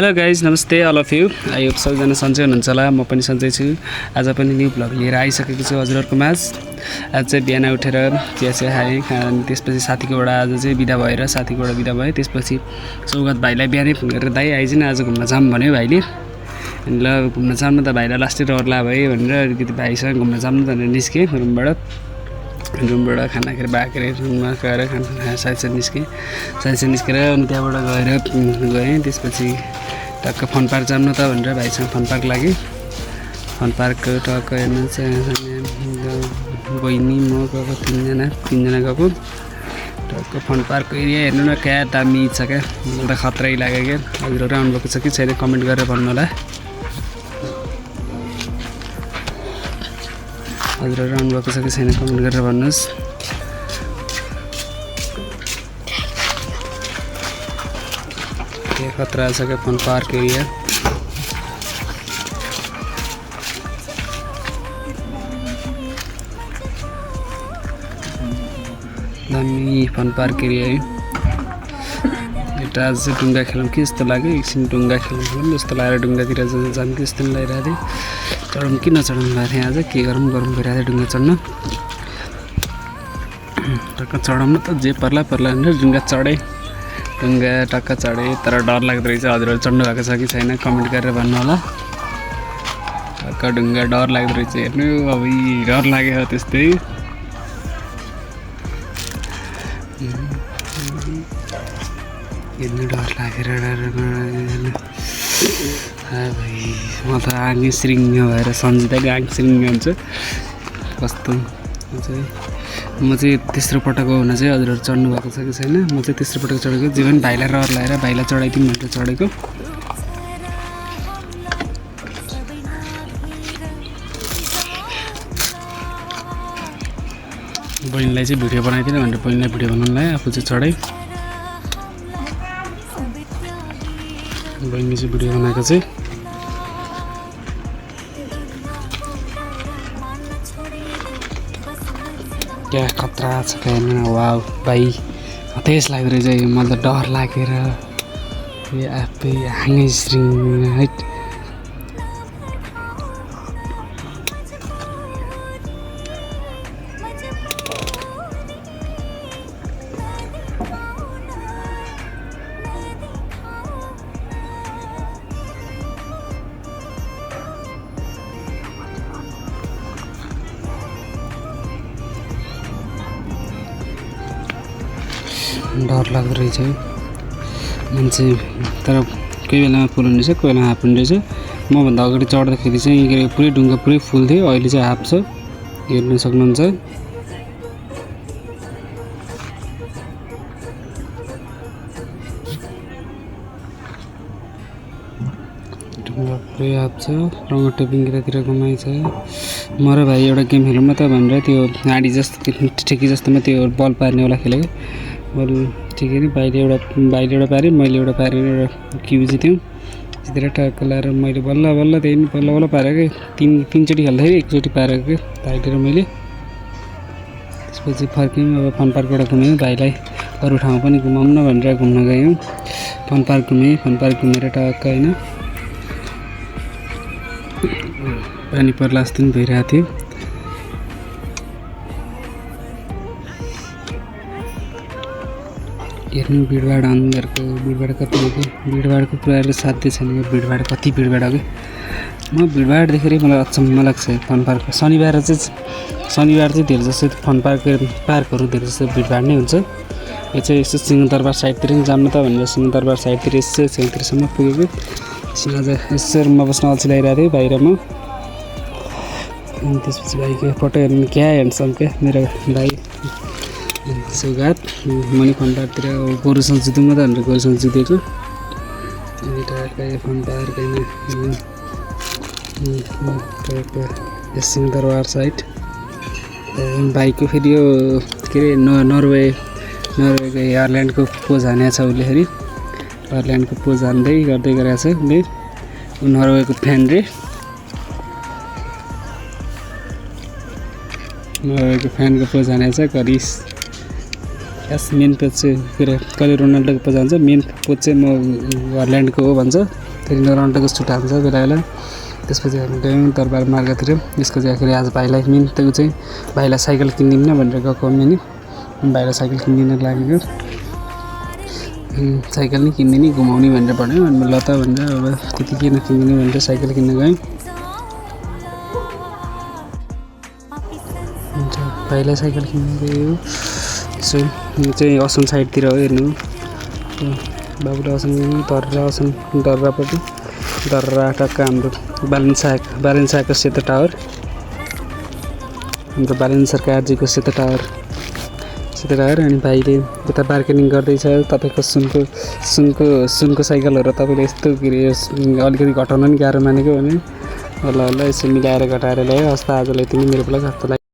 Hello guys नमस्ते all of you I hope सबैजना सन्चै हुनुहुन्छ होला म पनि सन्चै छु। आज पनि न्यू भ्लग लिएर आइसकेको छु हजुरहरूको माझ। आज चाहिँ बिहान उठेर चिया खाएँ अनि त्यसपछि साथीकोबाट आज चाहिँ बिदा भएर साथीकोबाट बिदा भएँ। त्यसपछि सौगात भाइलाई बिहानै फोन गरेर दाइ आइज न आज घुम्न जाऊँ भन्यो भाइले। अनि ल घुम्न जाऊँ न त भाइलाई लास्टै रहरला भयो भनेर अलिकति भाइसँग घुम्न जाऊँ न भनेर निस्केँ रुमबाट खाना खेर बाकेर रुममा गएर खाना साइड निस्केर अनि त्यहाँबाट गएँ। त्यसपछि टक्क फन पार्क जाऊँ न त भनेर भाइसँग फन पार्क लाग्यो। फन पार्क टक्क हेर्नु चाहिँ बहिनी म गएको तिनजना गएको। टक्क फन पार्क एरिया हेर्नु न क्या दामी छ क्या, एउटा खतरै लाग्यो क्या। हजुरहरू आउनुभएको छ कि छैन कमेन्ट गरेर भन्नु होला। हजुरहरू आउनुभएको छ कि छैन कमेन्ट गरेर भन्नुहोस्। के खतरा छ क्या फन पार्क एरिया। दामी फन पार्क एरिया है। एउटा आज चाहिँ डुङ्गा खेलौँ कि जस्तो लाग्यो, एकछिन डुङ्गा खेलौँ जस्तो लागेर डुङ्गातिर जाऊँ कि जस्तो लागिरहेको थियो। चढौँ कि नचढौँ भएको थिएँ आज, के गरौँ भइरहेको थियो डुङ्गा चढ्न। टक्क चढौँ न त जे पर्ला भनेर डुङ्गा चढेँ। डुङ्गा टक्क चढेँ तर डर लाग्दो रहेछ। हजुरहरू चढ्नु भएको छ कि छैन कमेन्ट गरेर भन्नु होला। टक्क डुङ्गा डर लाग्दो रहेछ हेर्नु, अब डर लाग्यो त्यस्तै। हेर्नु डर लागेर भाइ म त आङ सिरिङ्ग भएर सम्झिँदै आङ सिरिङ्ग हुन्छ कस्तो। म चाहिँ तेस्रो पटक हुन चाहिँ हजुरहरू चढ्नु भएको छ कि छैन। म चाहिँ तेस्रो पटक चढेको, जे पनि भाइलाई रहर लगाएर भाइलाई चढाइदिउँ भनेर चढेको। बहिनीलाई चाहिँ भिडियो बनाइदिनु भनेर बहिनीलाई भिडियो बनाउनु लगायो, आफू चाहिँ चढेँ। बहिनी चाहिँ भिडियो बनाएको चाहिँ क्या खतरा छ क्या हेर्नु। वाउ भाइ तेज लाग्दो रहेछ, मलाई त डर लागेर आफै हाँगै सिरिङ है। डर लाग्दो रहेछ मान्छे, तर कोही बेलामा फुल हुने रहेछ कोही बेलामा हाफ हुने रहेछ। मभन्दा अगाडि चढ्दाखेरि चाहिँ पुरै ढुङ्गा पुरै फुल थियो, अहिले चाहिँ हाफ छ हेर्न सक्नुहुन्छ। ढुङ्गा पुरै हाफ छ, रङ्गटे पिङ्गिरातिर घुमाइ छ। म र भाइ एउटा गेम खेलौँ न त भनेर त्यो आडी जस्तो ठेकी जस्तोमा त्यो बल पार्नेवाला खेलेको। बल ठिकै नै भाइले एउटा पारेँ, मैले एउटा पारेर एउटा क्यु जित्यौँ। जितेर टक्क लाएर मैले बल्ल त्यही पारेको तिनचोटि खेल्दाखेरि एकचोटि पारेको क्या भाइले र मैले। त्यसपछि फर्क्यौँ, अब फन पार्कबाट घुम्यौँ। भाइलाई अरू ठाउँ पनि घुमाउँ न भनेर घुम्न गयौँ। फन पार्क घुमेर टक्क होइन पानी पर्ला जस्तो पनि भइरहेको थियो। हेर्नु भिडभाड अन्दरको भिडभाड कति हो कि, भिडभाडको कुराहरू साध्य छैन। भिडभाड कति भिडभाड हो कि, म भिडभाड देखेरै मलाई अचम्म लाग्छ। फन पार्क शनिबार चाहिँ धेरै जस्तो फन पार्कहरू धेरै जस्तो भिडभाड नै हुन्छ। यो चाहिँ यसो सिंहदरबार साइडतिर पनि जाऊँ न त भनेर सिंहदरबार साइडतिर यसो छेउतिरसम्म पुगेको। आज यसो रुममा बस्न अल्छी लागिरहेको थियो भाइ र म। अनि त्यसपछि भाइको फोटो हेर्नु क्या ह्यान्डसम क्या मेरो भाइ सौगात। मैले फन पार्कतिर गोरुसँग जितौँ न त भनेर गोरुसँग जितेको। अनि टक्क फन पार्क होइन सिंहदरबार साइड। भाइको फेरि यो के अरे नर्वेको एयरल्यान्डको पोज हानेको छ उसले। फेरि एयरल्यान्डको पोज हान्दै गर्दै गरेको छ उसले। नर्वेको फ्यान रे, नर्वेको फ्यानको पोज हानेको छ गरिस। यस मेन पोज चाहिँ कहिले रोनाल्डोको पोज हान्छ, मेन पोज चाहिँ म हल्यान्डको हो भन्छ। फेरि नराउन्डको छुट्टा हुन्छ बेला बेला। त्यसपछि हामी गयौँ दरबार मार्गतिर। यसको चाहिँ आखिर आज भाइलाई मेन त्यो चाहिँ भाइलाई साइकल किनिदिउँ न भनेर गएको होइन, भाइलाई साइकल किनिदिन लागेको। साइकल नै किन्ने नि घुमाउने भनेर भन्यो। अनि ल त भनेर अब त्यति किन किनिदिने भनेर साइकल किन्न गएँ। हुन्छ भाइलाई साइकल किन्न गयो। यसो यो चाहिँ असन साइडतिर हो, हेर्नु बाबुले असन दर्रापट्टि दर्रा टक्क हाम्रो बालेन्साको सेतो टावर, हाम्रो बालेन्सर कार्जीको सेतो टावर। अनि भाइले यता बार्गेनिङ गर्दैछ। तपाईँको सुनको साइकलहरू तपाईँले यस्तो के अरे अलिकति घटाउन नि गाह्रो मानेको भने हल्ला यसो मिलाएर घटाएर ल्यायो। हस् त आजलाई यति नै मेरो ब्लग।